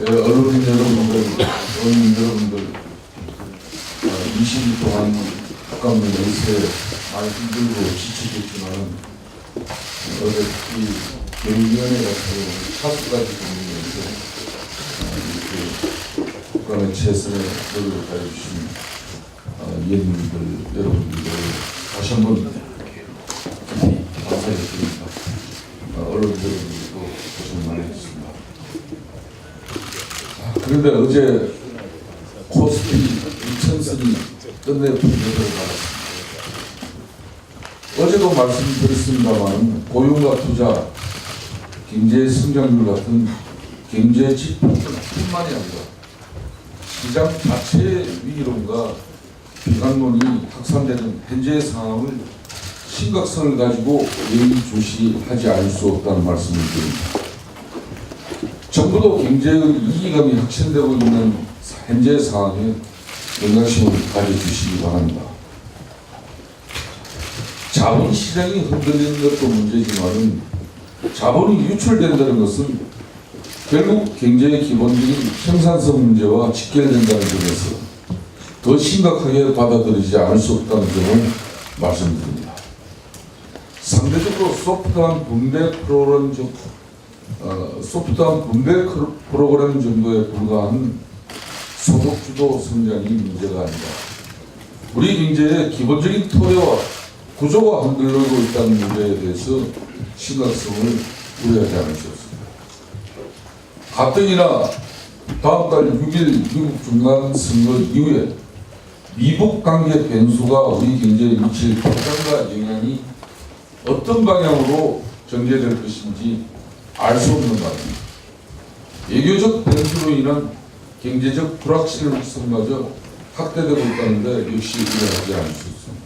언론인 여러분들, 언론 여러분들 20일 동안 가까운 연세 많이 힘들고 지치겠지만 어제 특히 경위원회 같은 5가지 경위에서 이렇게 국감의 최선의 노력을 다해주신 위원님들 여러분들 다시 한번 깊이 감사드립니다. 언론 여러분들도 고생 많이 했습니다. 그런데 어제 코스피 2000선이 끝내 분석을 받았습니다. 어제도 말씀드렸습니다만 고용과 투자, 경제 성장률 같은 경제 지표뿐만이 아니라 시장 자체의 위기론과 비관론이 확산되는 현재의 상황을 심각성을 가지고 예의주시하지 않을 수 없다는 말씀을 드립니다. 정부도 경제의 위기감이 확산되고 있는 현재 상황에 경각심을 가져주시기 바랍니다. 자본시장이 흔들리는 것도 문제지만 자본이 유출된다는 것은 결국 경제의 기본적인 생산성 문제와 직결된다는 점에서 더 심각하게 받아들이지 않을 수 없다는 점을 말씀드립니다. 상대적으로 소프트한 분배 프로그램 정도에 불과한 소득주도 성장이 문제가 아니다. 우리 경제의 기본적인 토대와 구조가 흔들리고 있다는 문제에 대해서 심각성을 우려하지 않을 수 없습니다. 가뜩이나 다음 달 6일 미국 중간선거 이후에 미북 관계 변수가 우리 경제에 미칠 파장과 영향이 어떤 방향으로 전개될 것인지 알 수 없는 바입니다. 외교적 변수로 인한 경제적 불확실성마저 확대되고 있다는데 역시 우려하지 않을 수 있습니다.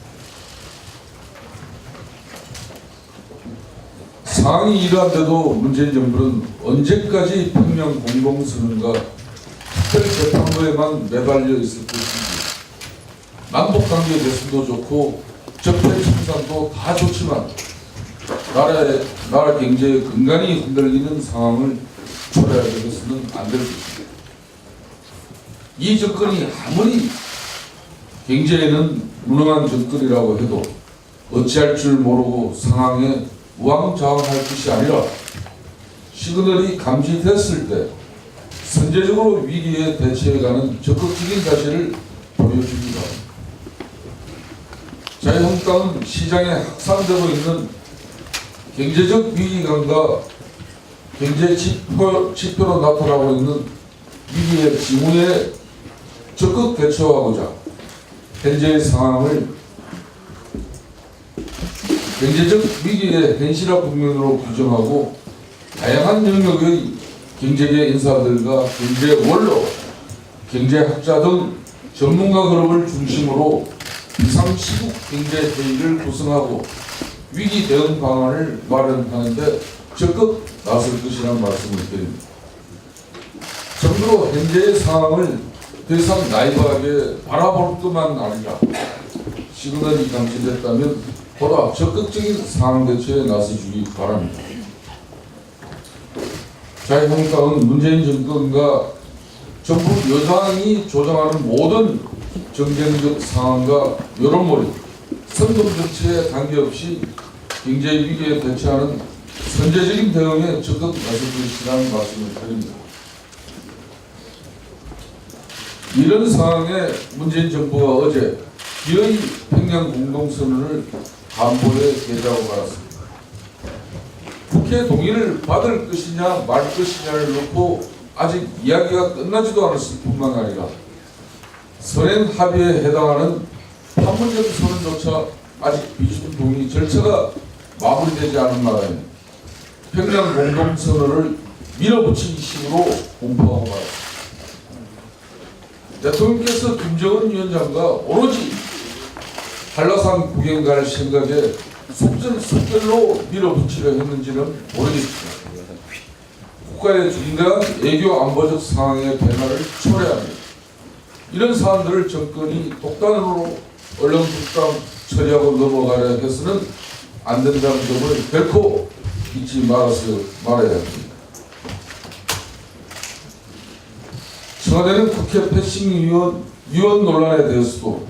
상황이 이러한데도 문재인 정부는 언제까지 평양 공동선언과 특별재판부에만 매달려 있을 것인지, 남북관계 개선도 좋고 적폐 청산도 다 좋지만 나라 경제의 근간이 흔들리는 상황을 초래해서는 안 될 것입니다. 이 정권이 아무리 경제에는 무능한 정권이라고 해도 어찌할 줄 모르고 상황에 우왕좌왕할 것이 아니라 시그널이 감지됐을 때 선제적으로 위기에 대처해가는 적극적인 자세를 보여주기 바랍니다. 자유한국당은 시장에 확산되고 있는 경제적 위기감과 경제 지표로 나타나고 있는 위기의 징후에 적극 대처하고자 현재의 상황을 경제적 위기의 현실화 국면으로 규정하고 다양한 영역의 경제계 인사들과 경제 원로, 경제학자 등 전문가 그룹을 중심으로 비상시국 경제회의를 구성하고 위기 대응 방안을 마련하는데 적극 나설 것이라는 말씀을 드립니다. 정부로 현재의 상황을 더 이상 나이브하게 바라볼 것만 아니라 시그널이 감지됐다면 보다 적극적인 상황 대처에 나서주기 바랍니다. 자유한국당은 문재인 정권과 정부 여당이 조정하는 모든 정쟁적 상황과 여론몰이, 선동 정치에 관계없이 경제 위기에 대처하는 선제적인 대응에 적극 나설 것이라는 말씀을 드립니다. 이런 상황에 문재인 정부가 어제 기어이 평양 공동선언을 간부에 게재하고 말았습니다. 국회 동의를 받을 것이냐 말 것이냐를 놓고 아직 이야기가 끝나지도 않았을 뿐만 아니라 선행 합의에 해당하는 판문점 선언조차 아직 비준 동의 절차가 마무리되지 않은 바람에 평양 공동선언을 밀어붙이기 식으로 공포하고 말았습니다. 대통령께서 김정은 위원장과 오로지 한라산 구경 갈 생각에 속절로 밀어붙이려 했는지는 모르겠습니다. 국가의 중대한 외교 안보적 상황의 변화를 초래합니다. 이런 사안들을 정권이 독단으로 얼렁뚱땅 처리하고 넘어가려 해서는 안 된다는 점을 결코 잊지 말아야 합니다. 청와대는 국회 패싱위원 논란에 대해서도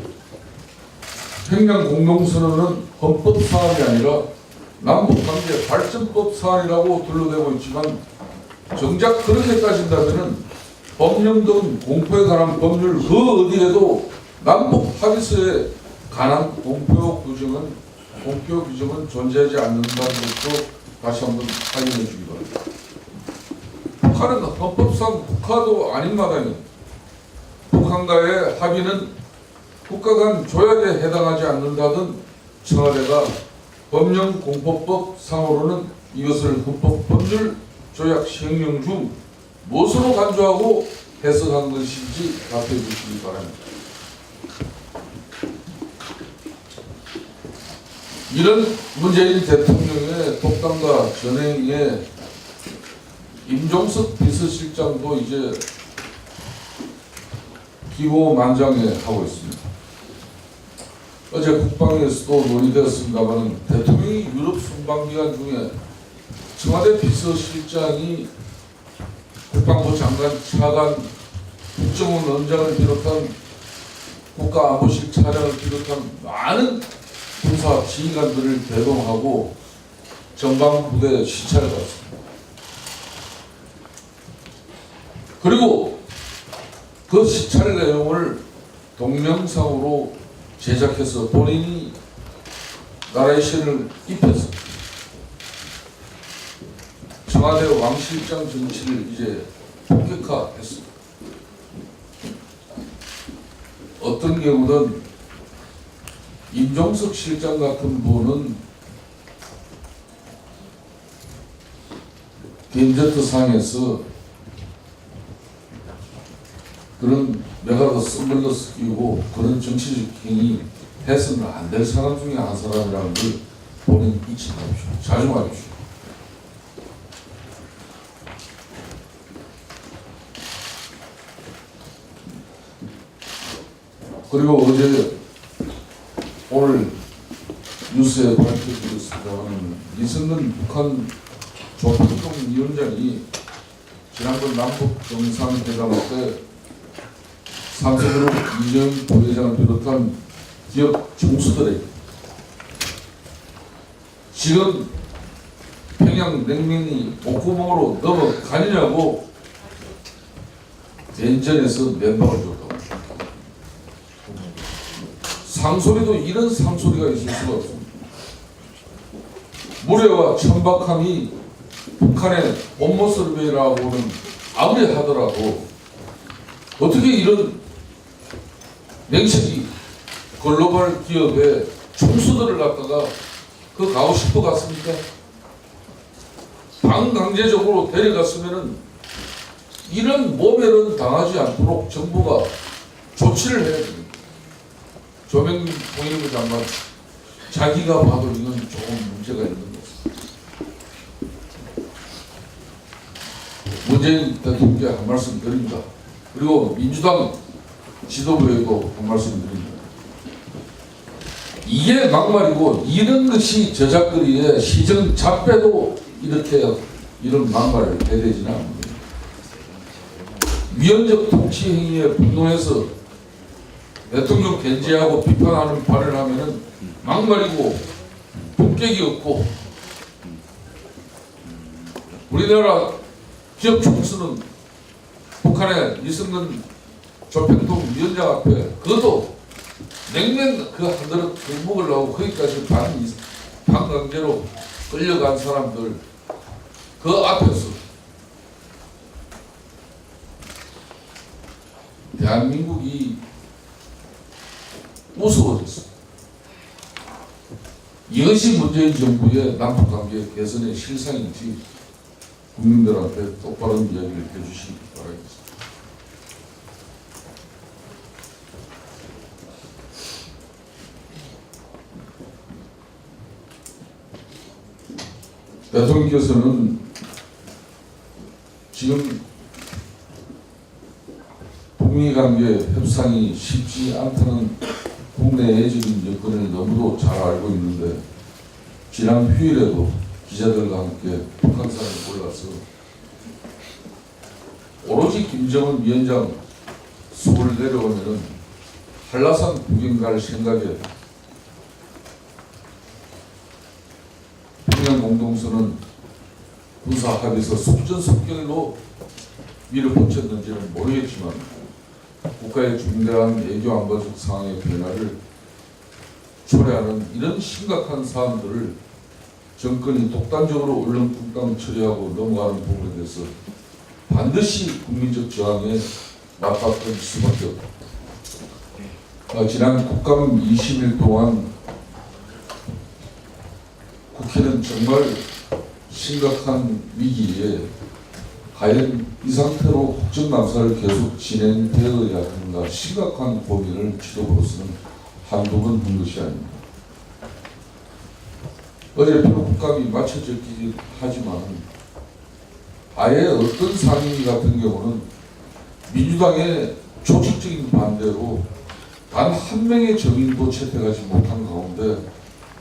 평양 공동선언은 헌법 사안이 아니라 남북관계 발전법 사안이라고 둘러대고 있지만 정작 그렇게 따진다면 법령 등 공포에 관한 법률 그 어디에도 남북 합의서에 관한 공표 규정은 존재하지 않는다는 것도 다시 한번 확인해 주기 바랍니다. 북한은 헌법상 국가도 아닌 마당에 북한과의 합의는 국가 간 조약에 해당하지 않는다던 청와대가 법령 공포법 상으로는 이것을 헌법 법률 조약 시행령 중 무엇으로 간주하고 해석한 것인지 답해 주시기 바랍니다. 이런 문재인 대통령의 독단과 전행에 임종석 비서실장도 이제 기고만장해 하고 있습니다. 어제 국방에서도 논의되었습니다만 대통령이 유럽 순방기간 중에 청와대 비서실장이 국방부 장관 차관 국정원 원장을 비롯한 국가안보실 차장을 비롯한 많은 군사 지휘관들을 대동하고 전방부대 시찰을 갔습니다. 그리고 그 시찰 내용을 동영상으로 제작해서 본인이 나레이션을 입혀서 청와대 왕실장 정치를 이제 본격화했습니다. 어떤 경우는 임종석 실장 같은 분은 겐저트상에서 그런 메가더 선글라스 끼고 그런 정치적 행위 해서는 안 될 사람 중에 한 사람이라는 걸 본인 잊지 마십시오. 자중하십시오. 그리고 어제 오늘 뉴스에 밝혀졌습니다만 이승근 북한 조평통위원장이 지난번 남북 정상회담 때 삼성그룹 이재용 부회장을 비롯한 기업 총수들에게 지금 평양 냉면이 목구멍으로 넘어가느냐고 대전에서 면박을 줬다고. 상소리도 이런 상소리가 있을 수가 없습니다. 무례와 천박함이 북한의 본 모습이라고는 아무리 하더라도 어떻게 이런 냉채기 글로벌 기업의 총수들을 갖다가 그 가고 싶어 갔습니까? 반강제적으로 데려갔으면은 이런 모멸은 당하지 않도록 정부가 조치를 해야 됩니다. 조명균 통일부 장관 자기가 봐도 이건 조금 문제가 있는 것입니다. 문재인 대통령께 한 말씀 드립니다. 그리고 민주당 지도부에도 한 말씀 드립니다. 이게 막말이고 이런 것이 저작거리에 시정 잡배도 이렇게 이런 막말을 해야 되지는 않습니다. 위헌적 통치 행위에 분노해서 대통령 견제하고 비판하는 발언을 하면은 막말이고 품격이 없고 우리나라 기업 총수는 북한의 이승근 조평통 위원장 앞에 그것도 냉면 그 한 그릇 먹으려고 거기까지 반강제로 끌려간 사람들 그 앞에서 대한민국이 무서워졌습니다. 이것이 문재인 정부의 남북관계 개선의 실상인지 국민들한테 똑바른 이야기를 해주시기 바라겠습니다. 대통령께서는 지금 북미관계 협상이 쉽지 않다는 국내 내적인 여건을 너무도 잘 알고 있는데 지난 휴일에도 기자들과 함께 북한산을 올라서 오로지 김정은 위원장 서울 내려오면은 한라산 구경 갈 생각에 평양 공동선언 군사합의서 속전속결로 밀어붙였는지는 모르겠지만 국가의 중대한 외교 안보적 상황의 변화를 초래하는 이런 심각한 사안들을 정권이 독단적으로 울렁뚱땅 처리하고 넘어가는 부분에 대해서 반드시 국민적 저항에 맞받을 수밖에 없다. 지난 국감 20일 동안 국회는 정말 심각한 위기에 과연 이 상태로 국정감사를 계속 진행되어야 하는가 심각한 고민을 지도부로서는 한두 번 한 것이 아닙니다. 어제 국감이 마쳐졌긴 하지만 아예 어떤 상임위 같은 경우는 민주당의 조직적인 반대로 단 한 명의 정인도 채택하지 못한 가운데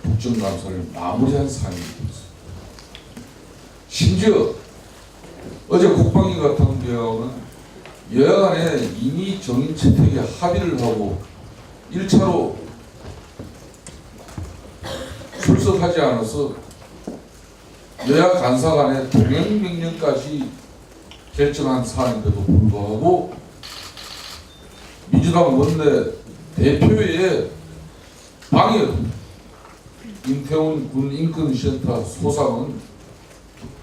국정감사를 마무리한 상임위입니다. 심지어 어제 국방위 같은 경우는 여야 간에 이미 정인 채택에 합의를 하고 1차로 출석하지 않아서 여야 간사 간의 동행 명령까지 결정한 사안인데도 불구하고 민주당 원내 대표의 방해로 임태훈 군 인권센터 소상은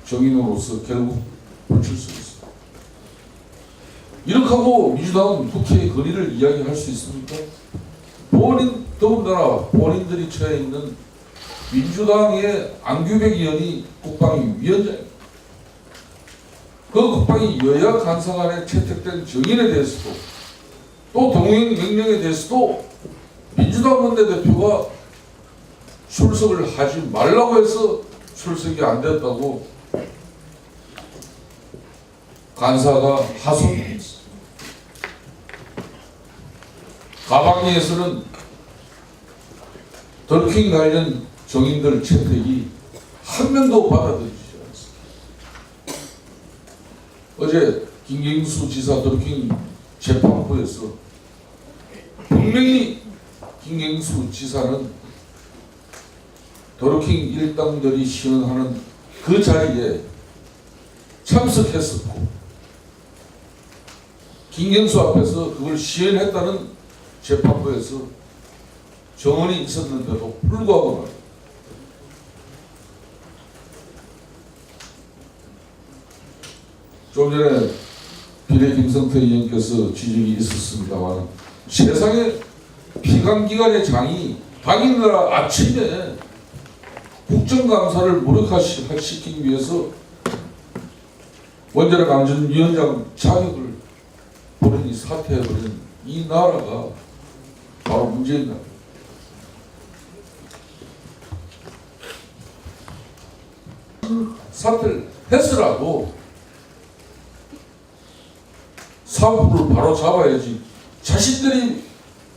정인으로서 결국 불출석했습니다. 이렇게 하고 민주당은 국회의 거리를 이야기할 수 있습니까? 더군다나 본인들이 처해 있는 민주당의 안규백 의원이 국방위 위원장입니다. 그 국방위 여야 간사 간에 채택된 정인에 대해서도 또 동행 명령에 대해서도 민주당 원내대표가 출석을 하지 말라고 해서 출석이 안 됐다고 간사가 하소연했습니다. 가방위에서는 덜킹 관련 정인들 채택이 한 명도 받아들이지 않았습니다. 어제 김경수 지사 덜킹 재판부에서 분명히 김경수 지사는 더루킹 일당들이 시연하는 그 자리에 참석했었고 김경수 앞에서 그걸 시연했다는 재판부에서 정언이 있었는데도 불구하고 말이야. 좀 전에 비례 김성태 의원께서 지적이 있었습니다만 세상에 피감기관의 장이 당일날 아침에 국정감사를 무력화시키기 위해서 원자력 안전위원장 자격을 본인이 사퇴해버린 이 나라가 바로 문재인 나라. 사퇴를 했으라도 사법부를 바로 잡아야지. 자신들이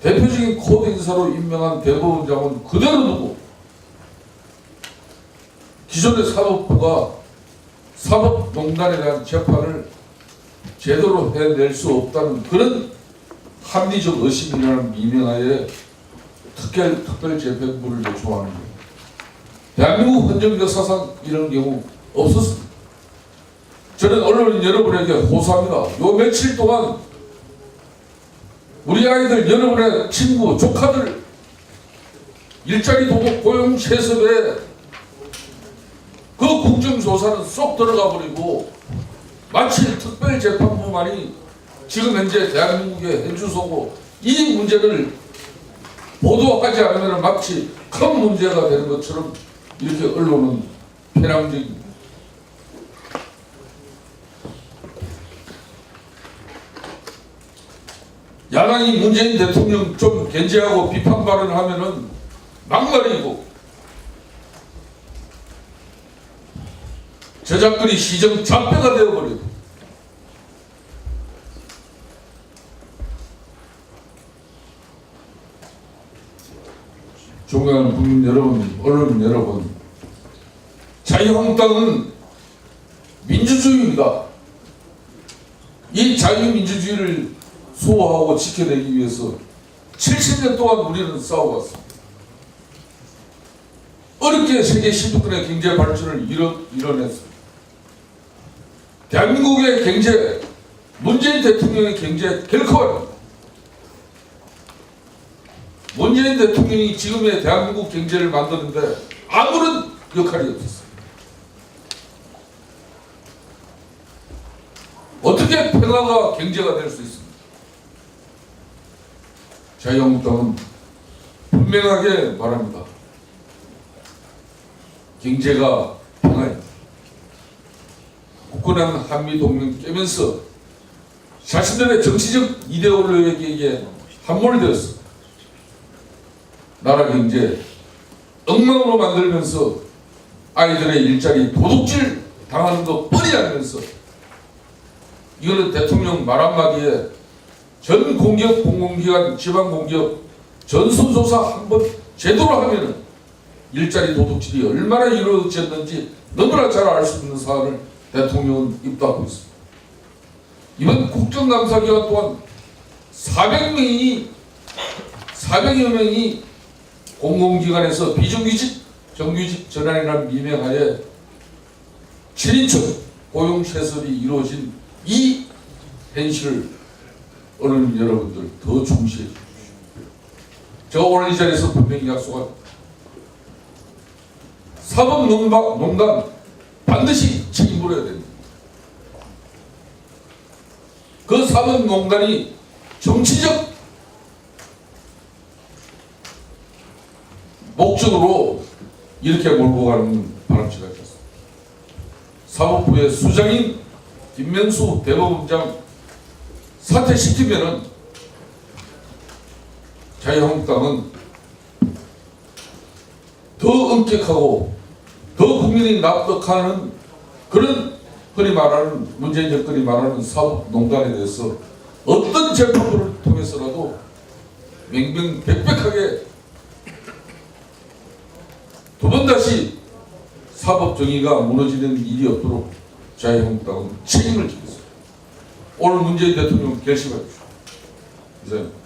대표적인 코드 인사로 임명한 대법원장은 그대로 두고 기존의 사법부가 사법농단에 대한 재판을 제대로 해낼 수 없다는 그런 합리적 의심이라는 미명하에 특별재판부를 요청하는 거예요. 대한민국 헌정 역사상 이런 경우 없었습니다. 저는 언론인 여러분에게 호소합니다. 요 며칠 동안 우리 아이들, 여러분의 친구, 조카들 일자리 도둑 고용 세습에 그 국정조사는 쏙 들어가 버리고 마치 특별재판부만이 지금 현재 대한민국의 현주소고 이 문제를 보도하지 않으면 마치 큰 문제가 되는 것처럼 이렇게 언론은 편향적입니다. 야당이 문재인 대통령 좀 견제하고 비판 발언을 하면은 막말이고 저작권이 시정 잡배가 되어버려요. 존경하는 국민 여러분, 언론 여러분, 자유한국당은 민주주의입니다. 이 자유민주주의를 수호하고 지켜내기 위해서 70년 동안 우리는 싸워왔습니다. 어렵게 세계 10위권의 경제 발전을 이뤄냈습니다. 대한민국의 경제, 문재인 대통령의 경제 결코 아닙니다. 문재인 대통령이 지금의 대한민국 경제를 만드는데 아무런 역할이 없었어요. 어떻게 평화가 경제가 될 수 있습니까? 자유한국당은 분명하게 말합니다. 경제가 평화입니다. 굳건한 한미동맹 깨면서 자신들의 정치적 이데올로기에 함몰되었습니다. 나라 경제 엉망으로 만들면서 아이들의 일자리 도둑질 당하는 거 뻔히 알면서 이거는 대통령 말 한마디에 전 공기업, 공공기관, 지방공기업 전수조사 한번 제대로 하면은 일자리 도둑질이 얼마나 이루어졌는지 너무나 잘 알 수 있는 사안을 대통령은 입도하고 있습니다. 이번 국정감사기간 동안 400여 명이 공공기관에서 비정규직, 정규직 전환이라는 미명하에 7인칭 고용시설이 이루어진 이 현실을 어른 여러분들 더 중시해 주십시오. 제가 오늘 이 자리에서 분명히 약속합니다. 사법농단 반드시 책임물어야 됩니다. 그 사법농단이 정치적 목적으로 이렇게 몰고 가는 바람직하지 않습니다. 사법부의 수장인 김명수 대법원장 사퇴시키면은 자유한국당은 더 엄격하고 더 국민이 납득하는 그런 흔히 말하는 문재인 정권이 말하는 사법농단에 대해서 어떤 재판부를 통해서라도 명명백백하게 두 번 다시 사법 정의가 무너지는 일이 없도록 자유한국당은 책임을 지겠습니다. 오늘 문재인 대통령 결심해 주십시오. 이상.